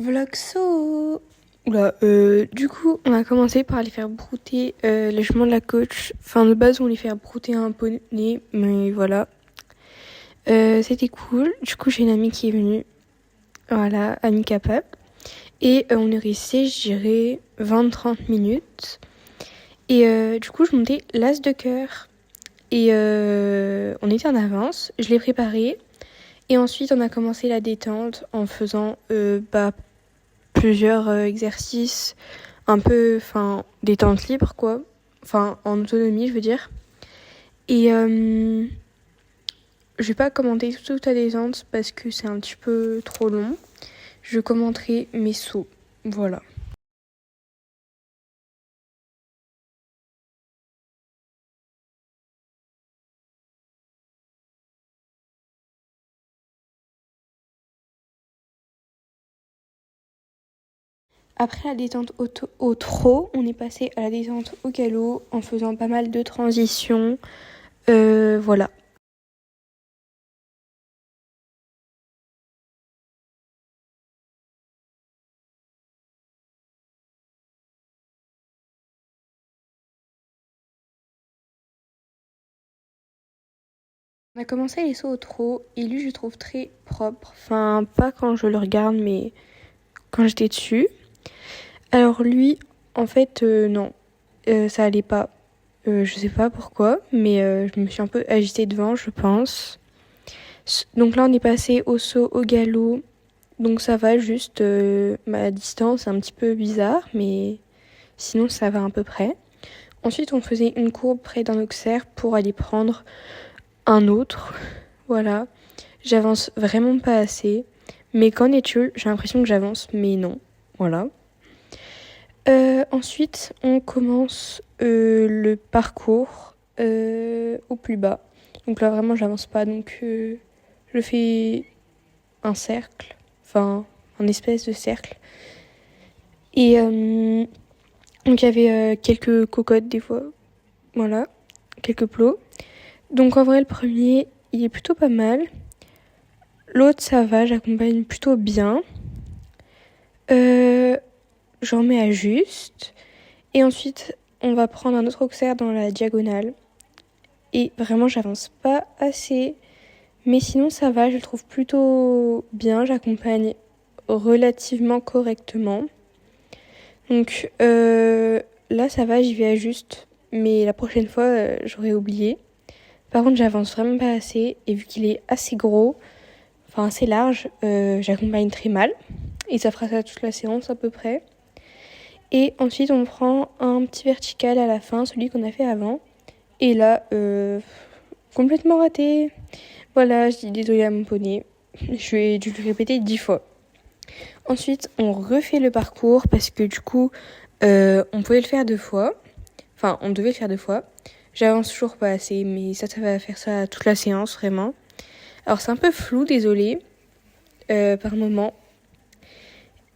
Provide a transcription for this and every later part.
Vlogso. Oula, du coup, on a commencé par les faire brouter les chemins de la coach. Enfin, de base, on les fait brouter un poney, mais voilà. C'était cool. Du coup, j'ai une amie qui est venue. Voilà, amie capable. Et on est resté, je dirais, 20-30 minutes. Et du coup, je montais l'as de cœur. Et on était en avance. Je l'ai préparé. Et ensuite, on a commencé la détente en faisant plusieurs exercices un peu, enfin, détente libre, quoi. Enfin, en autonomie, je veux dire. Et je vais pas commenter toute la détente parce que c'est un petit peu trop long. Je commenterai mes sauts. Voilà. Après la détente au trot, on est passé à la détente au galop en faisant pas mal de transitions. Voilà. On a commencé les sauts au trot et lui, je le trouve très propre. Enfin, pas quand je le regarde, mais quand j'étais dessus. Alors lui, en fait, non, ça allait pas. Je sais pas pourquoi, mais je me suis un peu agitée devant, je pense. Donc là, on est passé au saut au galop. Donc ça va, juste ma distance est un petit peu bizarre, mais sinon ça va à peu près. Ensuite, on faisait une courbe près d'un auxerre pour aller prendre un autre. Voilà. J'avance vraiment pas assez. Mais qu'en est-il? J'ai l'impression que j'avance, mais non. Voilà. Ensuite, on commence le parcours au plus bas. Donc là, vraiment, j'avance pas. Donc, je fais un cercle, enfin, un espèce de cercle. Et donc, il y avait quelques cocottes des fois. Voilà, quelques plots. Donc, en vrai, le premier, il est plutôt pas mal. L'autre, ça va, j'accompagne plutôt bien. J'en mets à juste. Et ensuite, on va prendre un autre auxerre dans la diagonale. Et vraiment, j'avance pas assez. Mais sinon, ça va, je le trouve plutôt bien. J'accompagne relativement correctement. Donc là, ça va, j'y vais à juste. Mais la prochaine fois, j'aurais oublié. Par contre, j'avance vraiment pas assez. Et vu qu'il est assez gros, enfin assez large, j'accompagne très mal. Et ça fera ça toute la séance à peu près. Et ensuite, on prend un petit vertical à la fin, celui qu'on a fait avant. Et là, complètement raté. Voilà, je dis désolé à mon poney. Je vais dû le répéter 10 fois. Ensuite, on refait le parcours parce que du coup, on pouvait le faire 2 fois. Enfin, on devait le faire 2 fois. J'avance toujours pas assez, mais ça va faire ça toute la séance, vraiment. Alors, c'est un peu flou, désolé, par moment.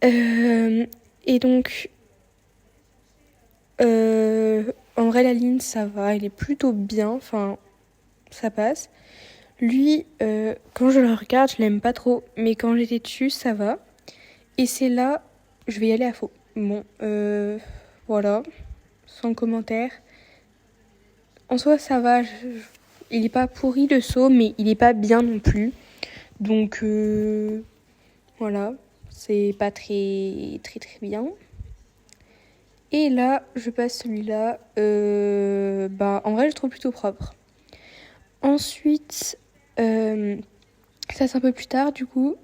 Et donc, en vrai, la ligne, ça va, elle est plutôt bien, enfin, ça passe. Lui, quand je le regarde, je l'aime pas trop, mais quand j'étais dessus, ça va. Et c'est là, je vais y aller à faux. Bon, voilà, sans commentaire. En soi, ça va, il est pas pourri le saut, mais il est pas bien non plus. Donc, voilà, c'est pas très, très, très bien. Et là, je passe celui-là. En vrai, je le trouve plutôt propre. Ensuite, ça c'est un peu plus tard, du coup,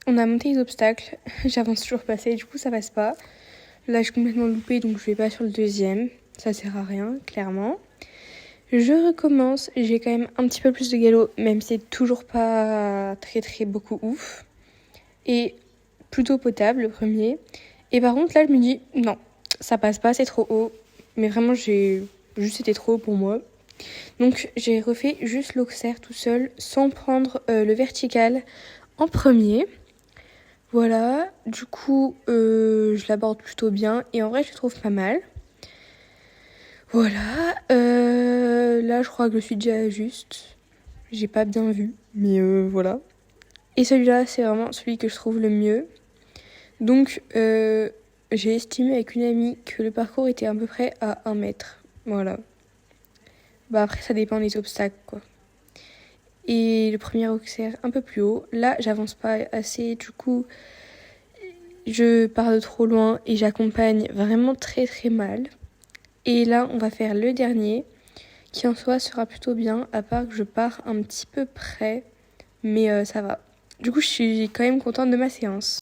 on a monté les obstacles. J'avance toujours pas assez, du coup, ça passe pas. Là, je suis complètement loupée, donc je vais pas sur le deuxième. Ça sert à rien, clairement. Je recommence. J'ai quand même un petit peu plus de galop, même si c'est toujours pas très très beaucoup ouf. Et plutôt potable, le premier. Et par contre, là, je me dis, non, ça passe pas, c'est trop haut. Mais vraiment, c'était trop haut pour moi. Donc, j'ai refait juste l'auxerre tout seul, sans prendre le vertical en premier. Voilà, du coup, je l'aborde plutôt bien. Et en vrai, je le trouve pas mal. Voilà, là, je crois que je suis déjà juste. J'ai pas bien vu, mais voilà. Et celui-là, c'est vraiment celui que je trouve le mieux. Donc j'ai estimé avec une amie que le parcours était à peu près à 1 mètre. Voilà. Bah après ça dépend des obstacles quoi. Et le premier auxerre un peu plus haut. Là j'avance pas assez, du coup je pars de trop loin et j'accompagne vraiment très très mal. Et là on va faire le dernier qui en soi sera plutôt bien, à part que je pars un petit peu près, mais ça va. Du coup je suis quand même contente de ma séance.